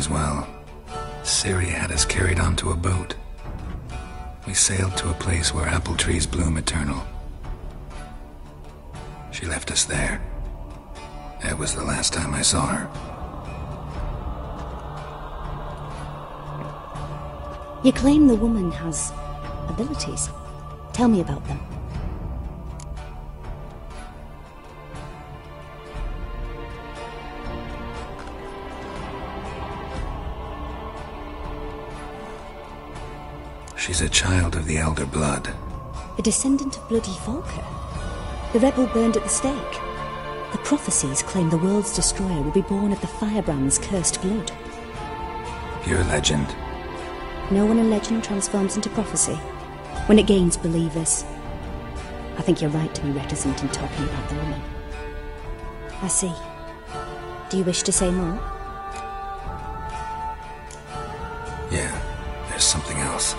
as well. Ciri had us carried onto a boat. We sailed to a place where apple trees bloom eternal. She left us there. That was the last time I saw her. You claim the woman has abilities. Tell me about them. She's a child of the Elder Blood. A descendant of bloody Volker. The rebel burned at the stake. The prophecies claim the world's destroyer will be born of the Firebrand's cursed blood. Pure legend. Know when a legend transforms into prophecy? When it gains believers. I think you're right to be reticent in talking about the woman. I see. Do you wish to say more? Yeah, there's something else.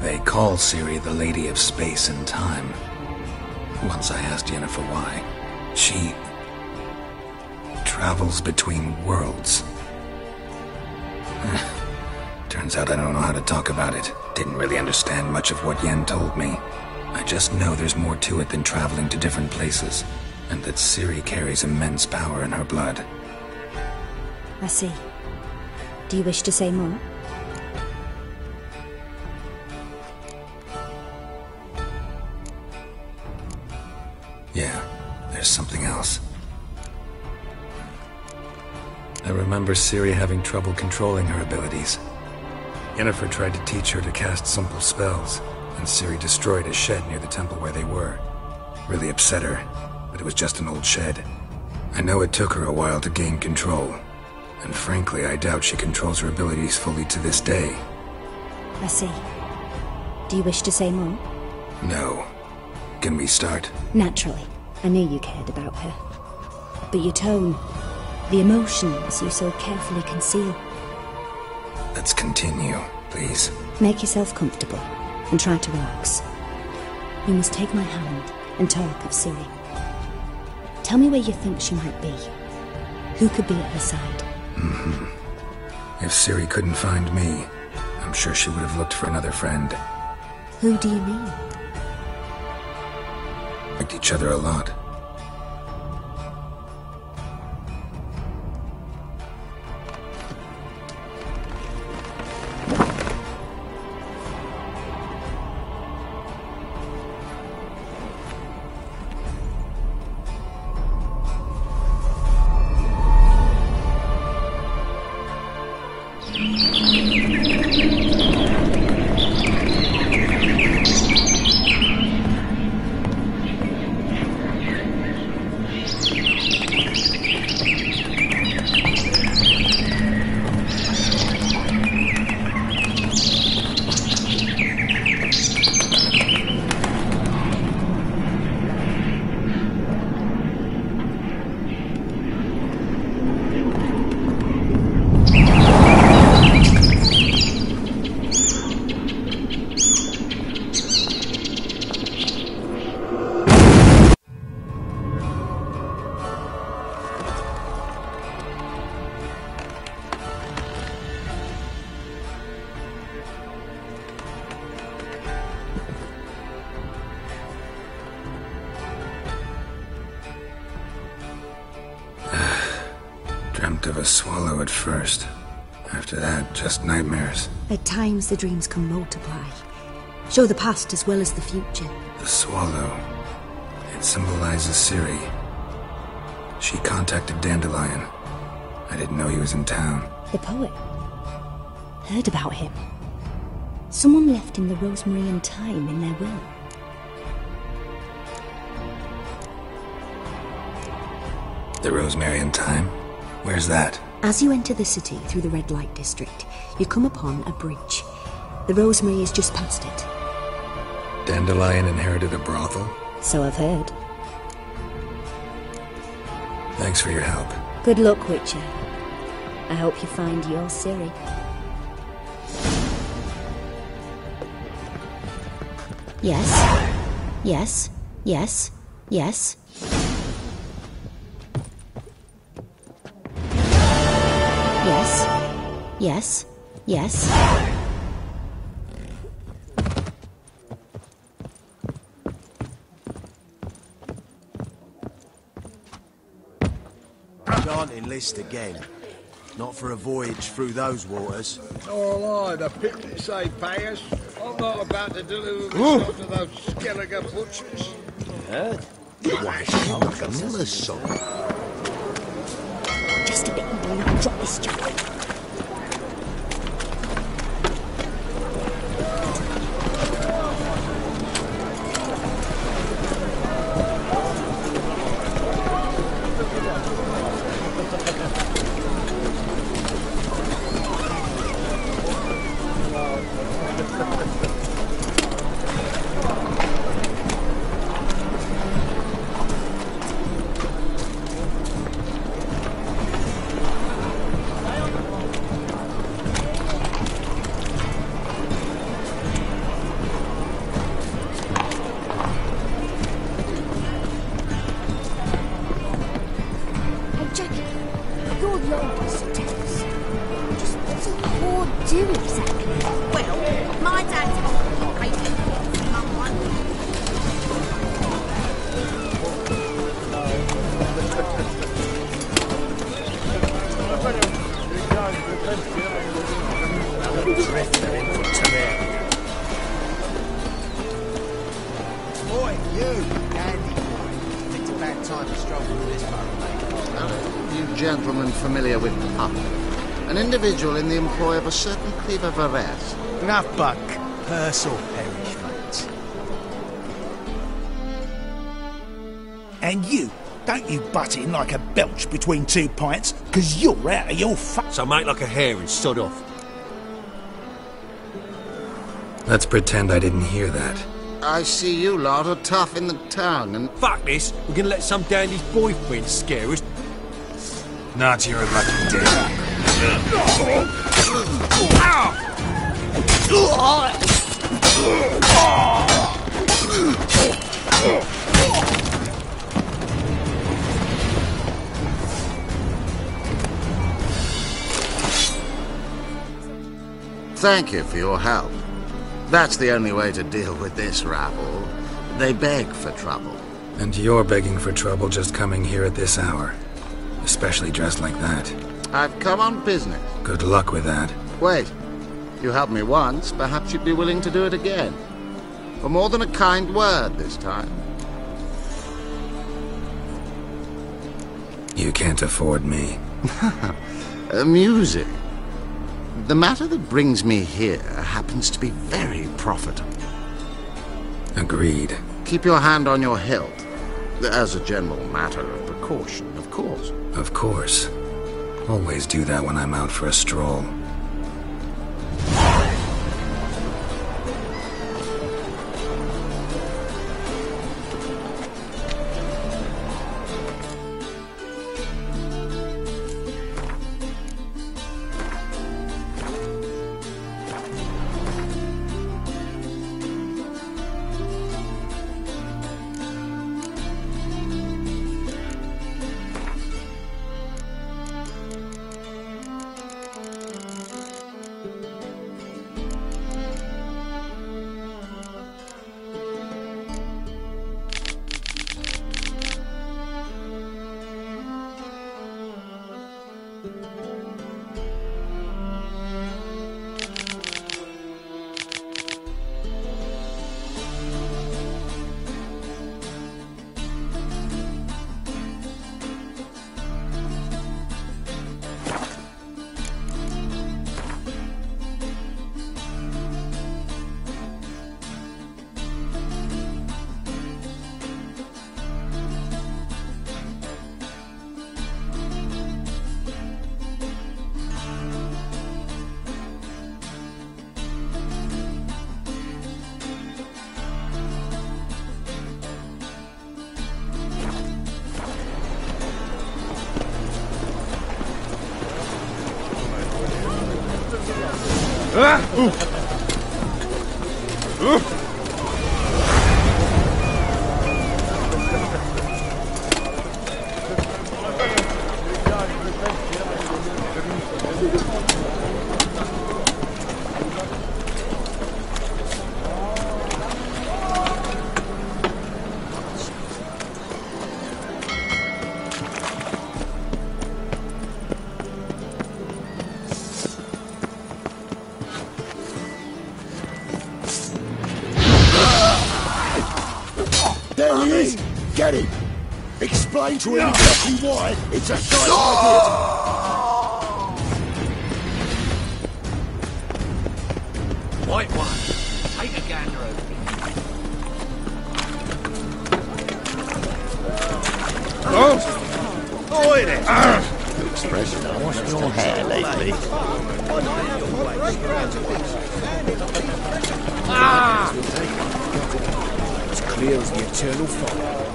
They call Ciri the Lady of Space and Time. Once I asked Yennefer why. She travels between worlds. Turns out I don't know how to talk about it. Didn't really understand much of what Yen told me. I just know there's more to it than traveling to different places, and that Ciri carries immense power in her blood. I see. Do you wish to say more? Yeah, there's something else. I remember Ciri having trouble controlling her abilities. Yennefer tried to teach her to cast simple spells, and Ciri destroyed a shed near the temple where they were. Really upset her, but it was just an old shed. I know it took her a while to gain control, and frankly, I doubt she controls her abilities fully to this day. I see. Do you wish to say more? No. Can we start? Naturally. I knew you cared about her. But your tone, the emotions you so carefully conceal. Let's continue, please. Make yourself comfortable and try to relax. You must take my hand and talk of Ciri. Tell me where you think she might be. Who could be at her side? If Ciri couldn't find me, I'm sure she would have looked for another friend. Who do you mean? Liked each other a lot. Dreamt of a swallow at first. After that, just nightmares. At times the dreams can multiply. Show the past as well as the future. The swallow. It symbolizes Ciri. She contacted Dandelion. I didn't know he was in town. The poet. Heard about him. Someone left him the rosemary and thyme in their will. The rosemary and thyme? Where's that? As you enter the city through the red light district, you come upon a bridge. The rosemary is just past it. Dandelion inherited a brothel? So I've heard. Thanks for your help. Good luck, Witcher. I hope you find your Ciri. Yes. Yes. Yes. Yes. Yes. Yes. Can't enlist again. Not for a voyage through those waters. Oh, aye, the picnics they pay us. I'm not about to deliver myself to those skeleton butchers. Heard? Why, she like a miller's son. Just a bit more and I'll drop this job. Familiar with Puck, an individual in the employ of a certain cleaver Varese. Enough, Buck. Purse or perish, mate. And you, don't you butt in like a belch between two pints, because you're out of your So make like a hare and sod off. Let's pretend I didn't hear that. I see you lot are tough in the tongue and... Fuck this. We're gonna let some dandy's boyfriend scare us. Not your lucky day. Thank you for your help. That's the only way to deal with this rabble. They beg for trouble. And you're begging for trouble just coming here at this hour. Especially dressed like that. I've come on business. Good luck with that. Wait. You helped me once, perhaps you'd be willing to do it again. For more than a kind word this time. You can't afford me. Amusing. The matter that brings me here happens to be very profitable. Agreed. Keep your hand on your hilt. As a general matter of precaution, of course. Of course. Always do that when I'm out for a stroll. explain to him exactly why it's a shite idea. White one. Take a gander over it. Oh! Oi there! Expression, I wash your hair lately. As clear as the eternal fire.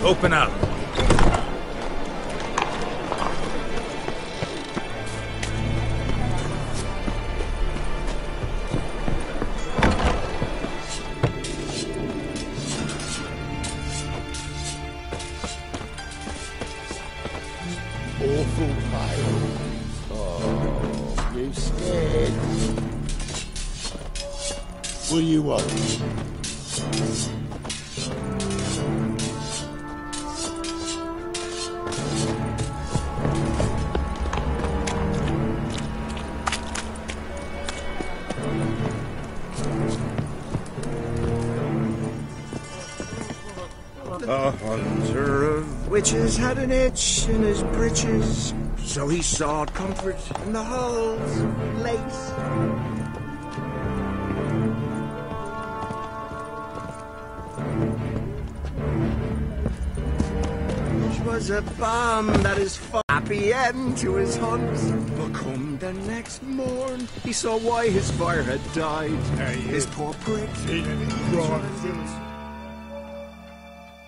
Open up. Awful pale. Oh, you scared. What do you want? A hunter of witches had an itch in his breeches, so he sought comfort in the halls of lace. Which was a balm that is happy end to his hunt. But come the next morn, he saw why his fire had died. His poor prick.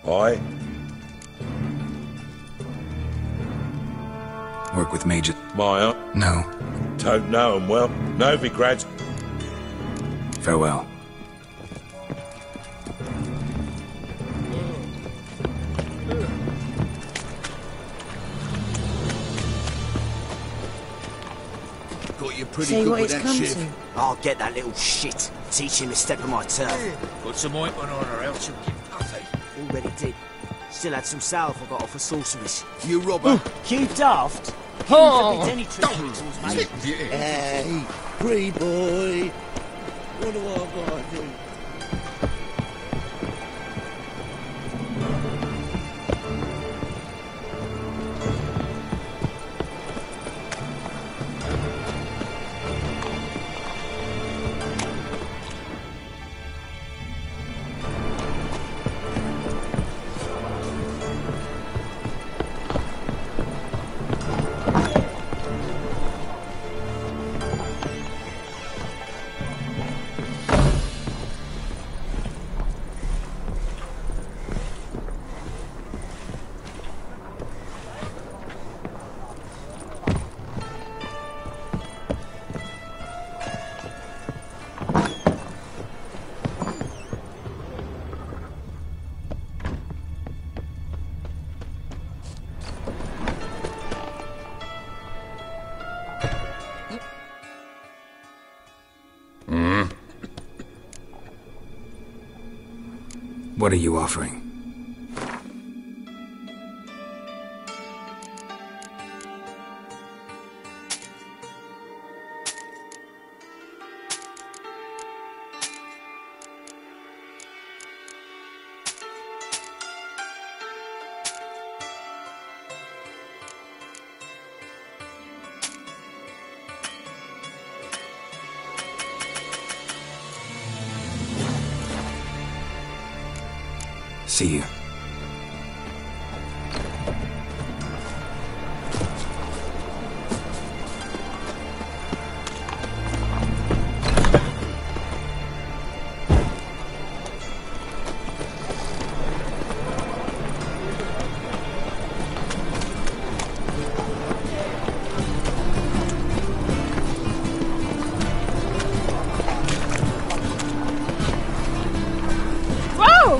Aye. Work with Major. Maya. No. Don't know him well. Novigrad. Farewell. Got you pretty Say good what with it's that come shit. to. I'll get that little shit. Teach him a step of my turf. Put some ointment on her, else she'll get putty. Already did. Still had some salve I got off for sorceries. You robber. You daft? Oh, any towards mate. Hey, free boy. What do I gotta do? What are you offering? See you. No!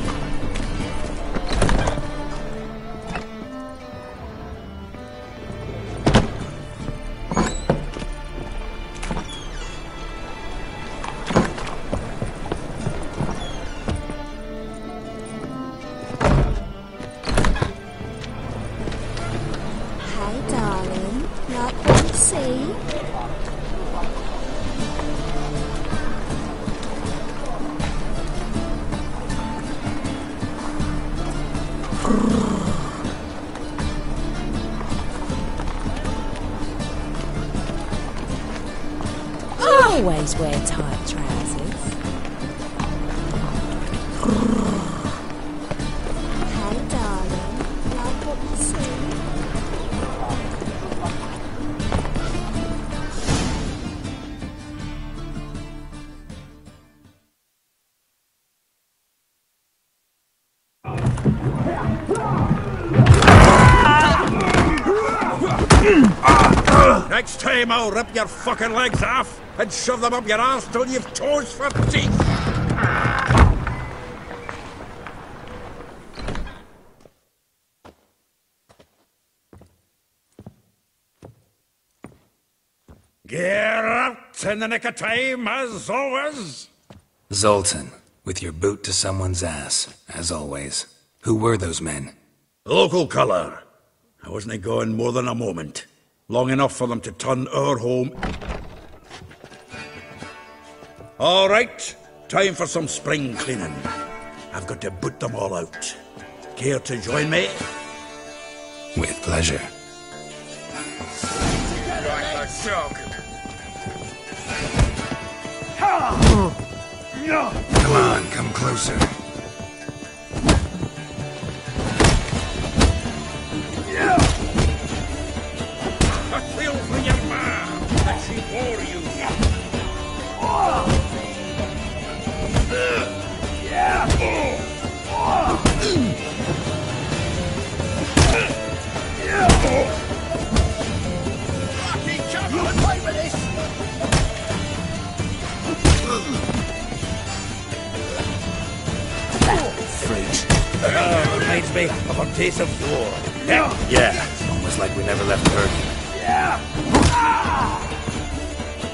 Hi, darling. Like what you see? Always wear tight trousers. Hi, darling. Like what you see? Next time I'll rip your fucking legs off and shove them up your arse till you've toes for teeth. Geralt, in the nick of time, as always. Zoltan, with your boot to someone's ass, as always. Who were those men? Local colour. I wasn't going more than a moment. Long enough for them to turn our home. All right, time for some spring cleaning. I've got to boot them all out. Care to join me? With pleasure. Come on, come closer. I feel for your mom that she bore you. Reminds me of a taste of war. Yeah, almost like we never left Bergen.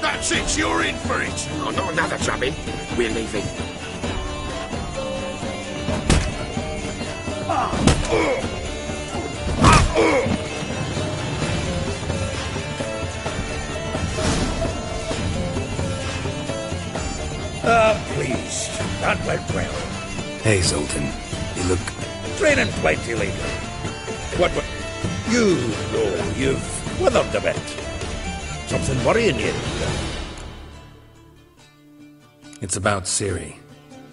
That's it, you're in for it. Oh, not another drubbing. We're leaving. Pleased. That went well. Hey, Zoltan. You look... Training plenty lately. What? You know you've withered a bit. Something worrying you? It's about Ciri.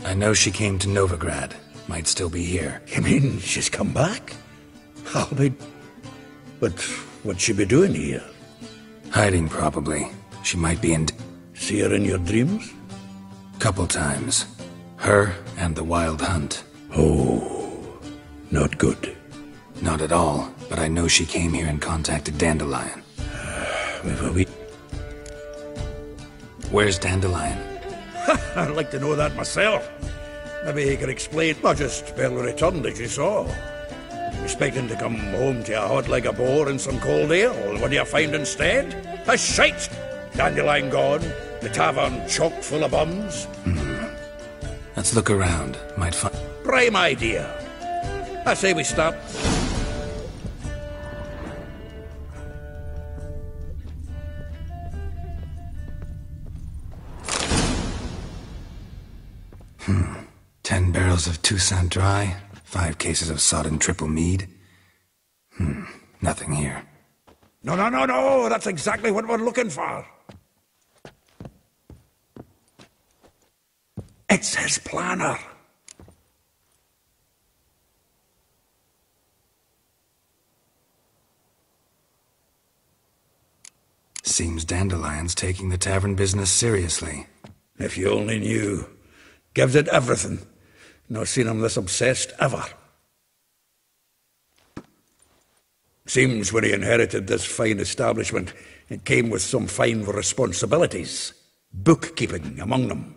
I know she came to Novigrad. Might still be here. You mean she's come back? I'll be... But what'd she be doing here? Hiding, probably. She might be in... See her in your dreams? Couple times. Her and the Wild Hunt. Oh, not good. Not at all, but I know she came here and contacted Dandelion. Where's Dandelion? I'd like to know that myself. Maybe he could explain. Not just barely returned, as you saw. Expecting to come home to a hot like a boar and some cold ale. What do you find instead? A shite! Dandelion gone, the tavern chock full of bums. Let's look around. Might find... Prime idea. I say we start... Hmm. 10 barrels of Toussaint Dry, 5 cases of sodden triple mead. Nothing here. No, that's exactly what we're looking for. It's his planner. Seems Dandelion's taking the tavern business seriously. If you only knew. Gives it everything. Not seen him this obsessed ever. Seems when he inherited this fine establishment, it came with some fine responsibilities. Bookkeeping among them.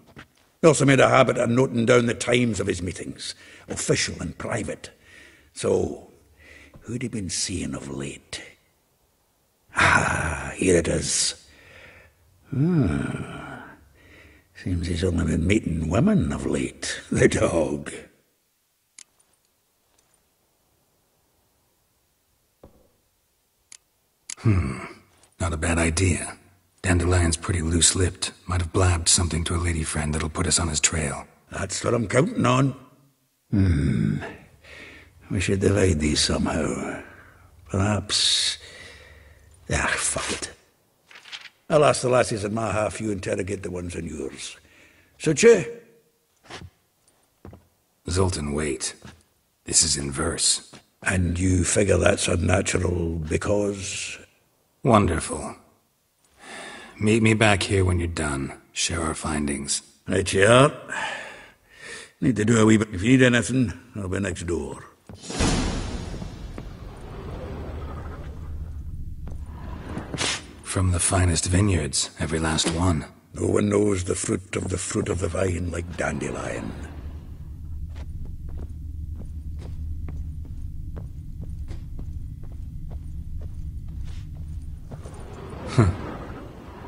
He also made a habit of noting down the times of his meetings, official and private. So, who'd he been seeing of late? Ah, here it is. Seems he's only been meeting women of late, the dog. Not a bad idea. Dandelion's pretty loose-lipped. Might have blabbed something to a lady friend that'll put us on his trail. That's what I'm counting on. We should divide these somehow. Perhaps... fuck it. I'll ask the lassies in my half, you interrogate the ones in yours. Such you? Zoltan, wait. This is in verse. And you figure that's unnatural because... Wonderful. Meet me back here when you're done. Share our findings. Right you are. Need to do a wee bit. If you need anything, I'll be next door. From the finest vineyards, every last one. No one knows the fruit of the vine like Dandelion.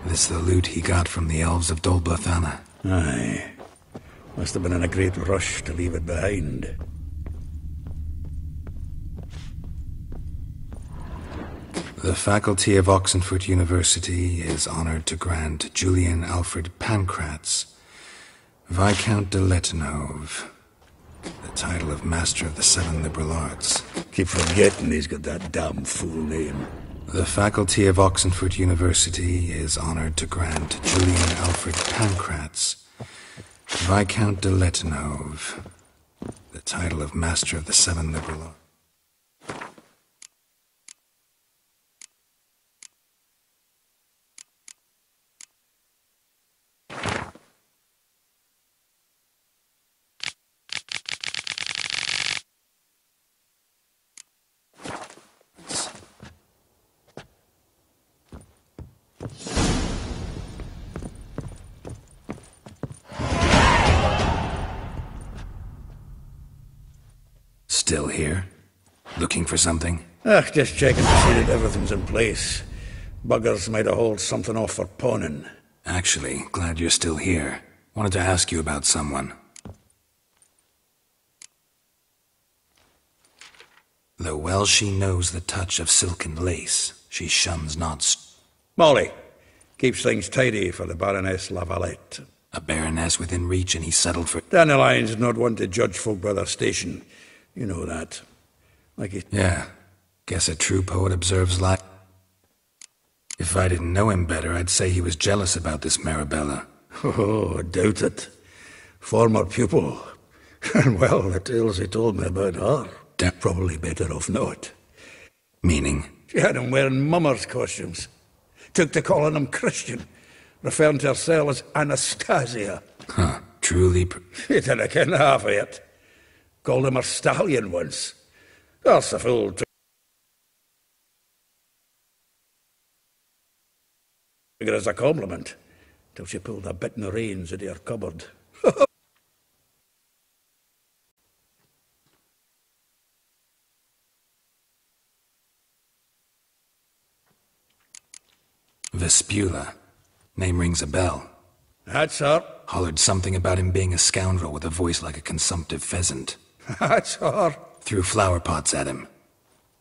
This the loot he got from the elves of Dol Blathanna. Aye. Must have been in a great rush to leave it behind. The faculty of Oxenfurt University is honored to grant Julian Alfred Pancratz, Viscount de Letenhove, the title of Master of the Seven Liberal Arts. Keep forgetting he's got that damn fool name. The faculty of Oxenfurt University is honored to grant Julian Alfred Pancratz, Viscount de Letenhove, the title of Master of the Seven Liberal Arts. Still here? Looking for something? Just checking to see that everything's in place. Buggers might have hauled something off for pawning. Actually, glad you're still here. Wanted to ask you about someone. Though well she knows the touch of silken lace, she shuns not... Molly keeps things tidy for the Baroness Lavalette. A baroness within reach, and he settled for... Dandelion's not one to judge folk by their station. You know that. Like it... Yeah. Guess a true poet observes life. If I didn't know him better, I'd say he was jealous about this Marabella. Oh, I doubt it. Former pupil. And well, the tales he told me about her, probably better off not. Meaning? She had him wearing mummers' costumes. Took to calling him Christian, referring to herself as Anastasia. Huh, truly... He didn't ken half of it. Called him a stallion once. That's a fool. Took it as a compliment, till she pulled a bit in the reins out of her cupboard. Vespula. Name rings a bell. That's her. Hollered something about him being a scoundrel with a voice like a consumptive pheasant. That's her. Threw flower pots at him.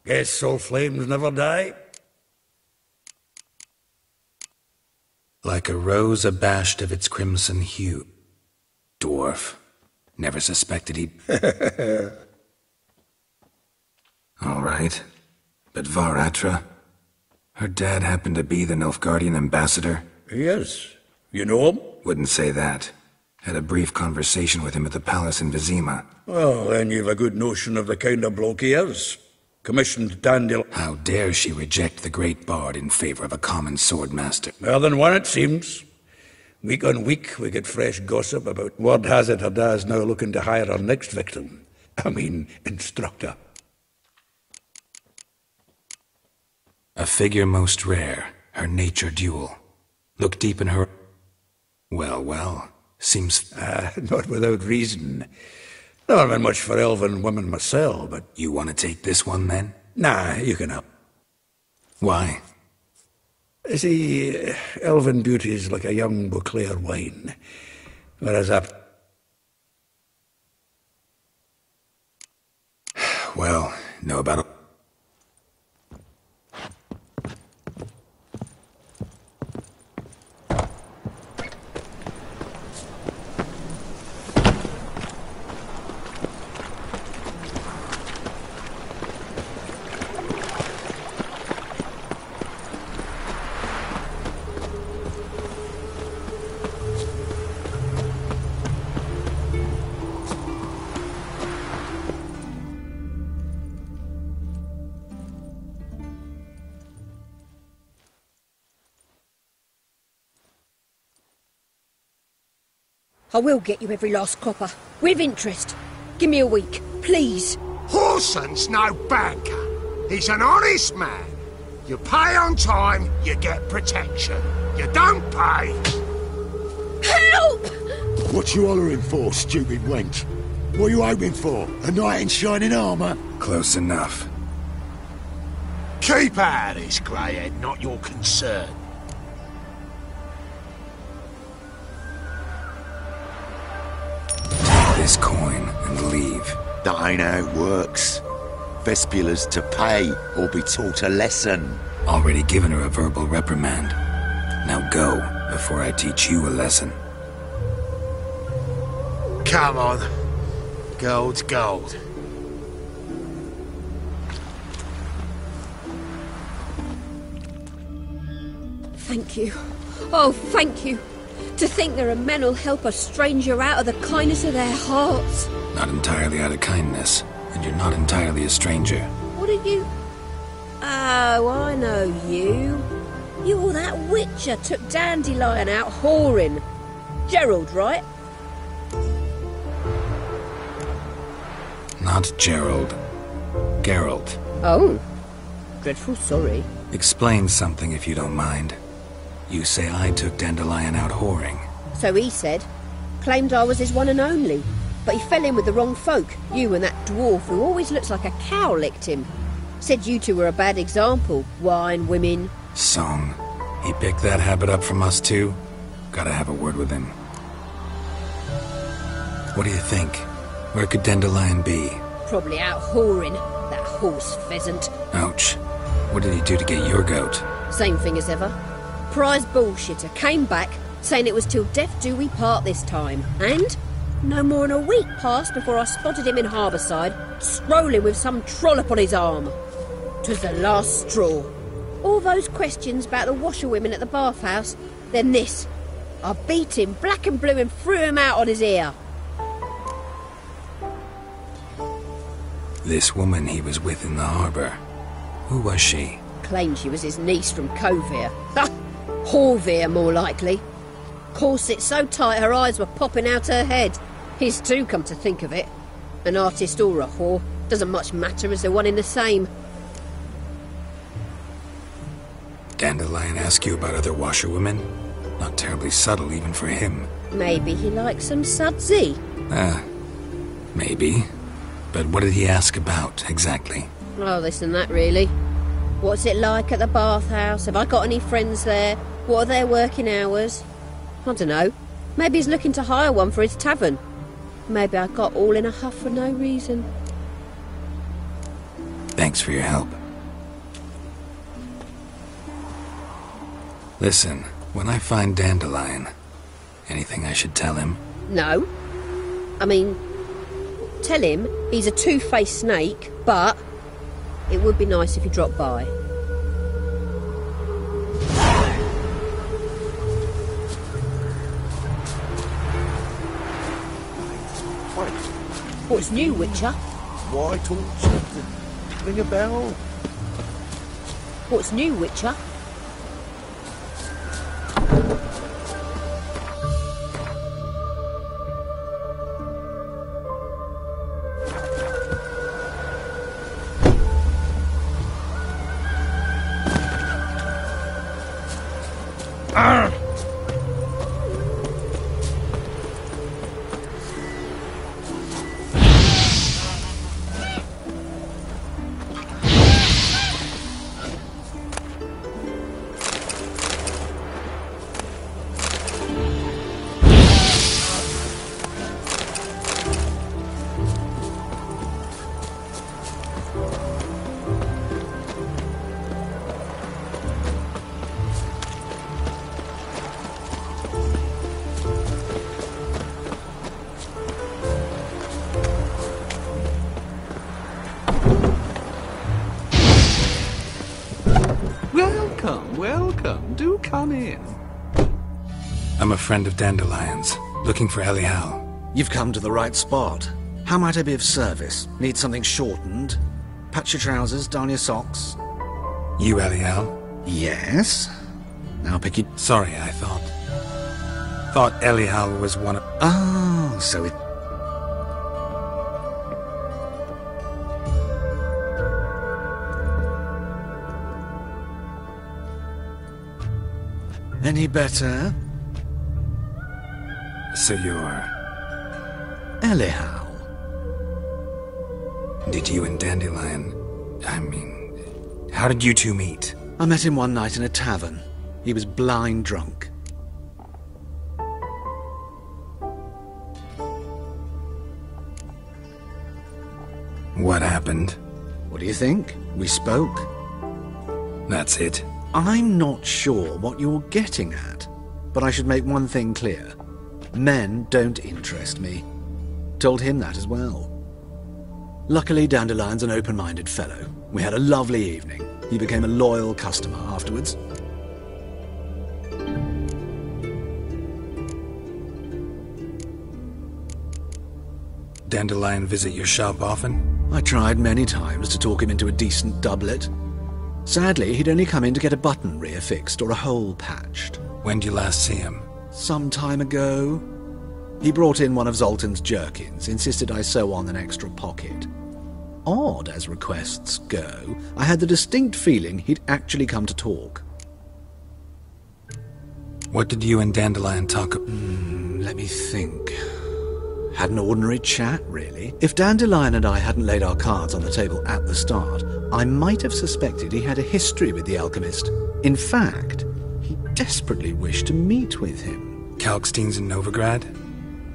Guess soul flames never die. Like a rose abashed of its crimson hue. Dwarf. Never suspected he'd... All right. But Varatra? Her dad happened to be the Nilfgaardian ambassador? He is. You know him? Wouldn't say that. Had a brief conversation with him at the palace in Vizima. Well, then you've a good notion of the kind of bloke he is. Commissioned Dandelion. How dare she reject the great bard in favor of a common swordmaster? More than one, it seems. Week on week, we get fresh gossip about word has it her dad's now looking to hire our next victim. Instructor. A figure most rare, her nature dual. Look deep in her... Well, Seems... Not without reason. Never been much for elven women myself, but... You want to take this one, then? Nah, you can help. Why? See, elven beauty is like a young Beauclair wine, whereas Well, know about it. I will get you every last copper, with interest. Give me a week, please. Horson's no banker. He's an honest man. You pay on time, you get protection. You don't pay... Help! What you hollering for, stupid wench? What are you hoping for? A knight in shining armour? Close enough. Keep out of this, greyhead, not your concern. This coin and leave. That ain't how it works. Vespula's to pay or be taught a lesson. Already given her a verbal reprimand. Now go, before I teach you a lesson. Come on. Gold's gold. Thank you. Oh, thank you. To think there are men who'll help a stranger out of the kindness of their hearts. Not entirely out of kindness, and you're not entirely a stranger. What are you... Oh, I know you. You were that witcher took Dandelion out whoring. Gerald, right? Not Gerald. Geralt. Oh. Dreadful sorry. Explain something if you don't mind. You say I took Dandelion out whoring. So he said. Claimed I was his one and only. But he fell in with the wrong folk. You and that dwarf who always looks like a cow licked him. Said you two were a bad example. Wine, women. Song. He picked that habit up from us too? Gotta have a word with him. What do you think? Where could Dandelion be? Probably out whoring. That horse pheasant. Ouch. What did he do to get your goat? Same thing as ever. Prize bullshitter came back, saying it was till death do we part this time. And no more than a week passed before I spotted him in Harbourside, strolling with some trollop on his arm. 'Twas the last straw. All those questions about the washerwomen at the bathhouse, then this. I beat him black and blue and threw him out on his ear. This woman he was with in the harbour. Who was she? Claimed she was his niece from Kovir. Ha! Horvir, more likely. Corset so tight her eyes were popping out her head. His too, come to think of it. An artist or a whore. Doesn't much matter as they're one in the same. Dandelion ask you about other washerwomen? Not terribly subtle even for him. Maybe he likes some sudsy. Maybe. But what did he ask about, exactly? Oh, this and that, really. What's it like at the bathhouse? Have I got any friends there? What are their working hours? I don't know. Maybe he's looking to hire one for his tavern. Maybe I got all in a huff for no reason. Thanks for your help. Listen, when I find Dandelion, anything I should tell him? No. I mean, tell him he's a two-faced snake, but it would be nice if he dropped by. What's new, Witcher? Why torch? Ring a bell? What's new, Witcher? come in. I'm a friend of Dandelion's, looking for Elial. You've come to the right spot. How might I be of service? Need something shortened? Patch your trousers, darn your socks. You Elial? Yes? Now pick your... Sorry, I thought Elial was one of... Oh, so it... Any better? So you're... Elial. Did you and Dandelion... how did you two meet? I met him one night in a tavern. He was blind drunk. What happened? What do you think? We spoke. That's it? I'm not sure what you're getting at, but I should make one thing clear. Men don't interest me. Told him that as well. Luckily, Dandelion's an open-minded fellow. We had a lovely evening. He became a loyal customer afterwards. Dandelion visit your shop often? I tried many times to talk him into a decent doublet. Sadly, he'd only come in to get a button reaffixed or a hole patched. When did you last see him? Some time ago. He brought in one of Zoltan's jerkins, insisted I sew on an extra pocket. Odd as requests go, I had the distinct feeling he'd actually come to talk. What did you and Dandelion talk about? Let me think. Had an ordinary chat, really. If Dandelion and I hadn't laid our cards on the table at the start, I might have suspected he had a history with the alchemist. In fact, he desperately wished to meet with him. Kalkstein's in Novigrad?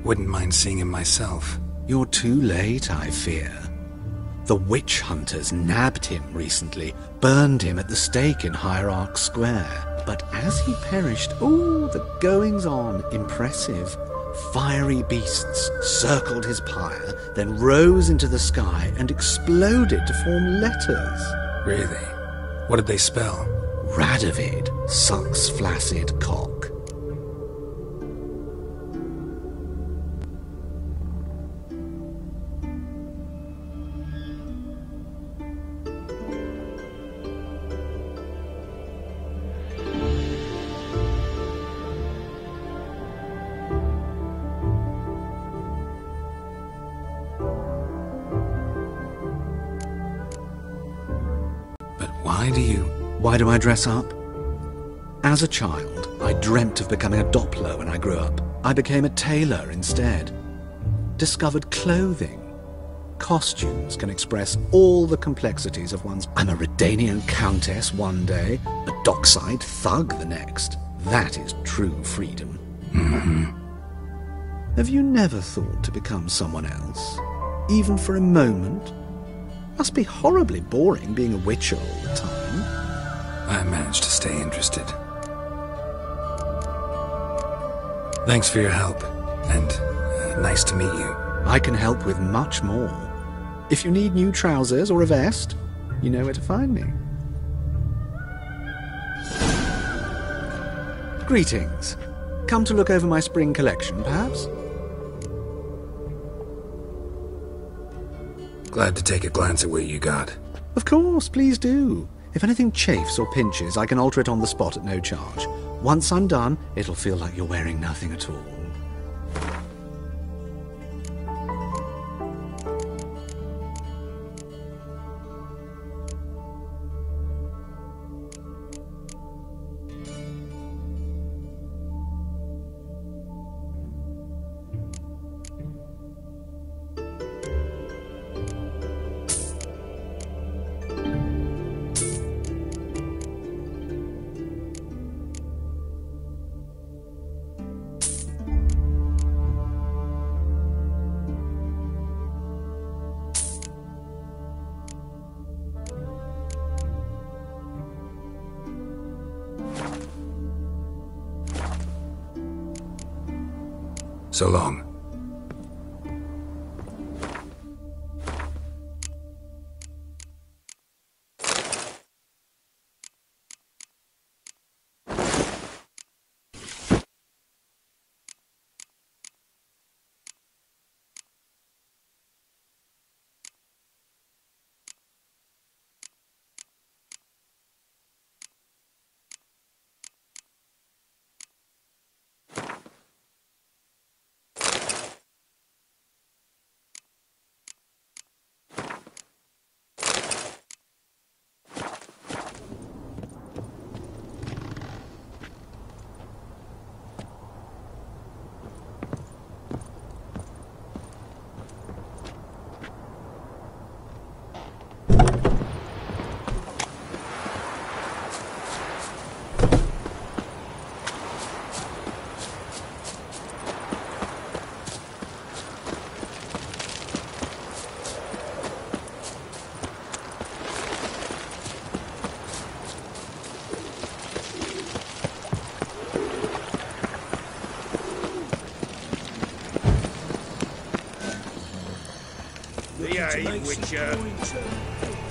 Wouldn't mind seeing him myself. You're too late, I fear. The witch hunters nabbed him recently, burned him at the stake in Hierarch Square. But as he perished, the goings-on, impressive. Fiery beasts circled his pyre, then rose into the sky and exploded to form letters. Really? What did they spell? Radovid sucks flaccid cock. Why do I dress up? As a child, I dreamt of becoming a Doppler when I grew up. I became a tailor instead. Discovered clothing. Costumes can express all the complexities of one's... I'm a Redanian countess one day, a dockside thug the next. That is true freedom. Have you never thought to become someone else? Even for a moment? Must be horribly boring being a witcher all the time. I managed to stay interested. Thanks for your help, and nice to meet you. I can help with much more. If you need new trousers or a vest, you know where to find me. Greetings. Come to look over my spring collection, perhaps? Glad to take a glance at what you got. Of course, please do. If anything chafes or pinches, I can alter it on the spot at no charge. Once I'm done, it'll feel like you're wearing nothing at all. So long. Behave, Witcher.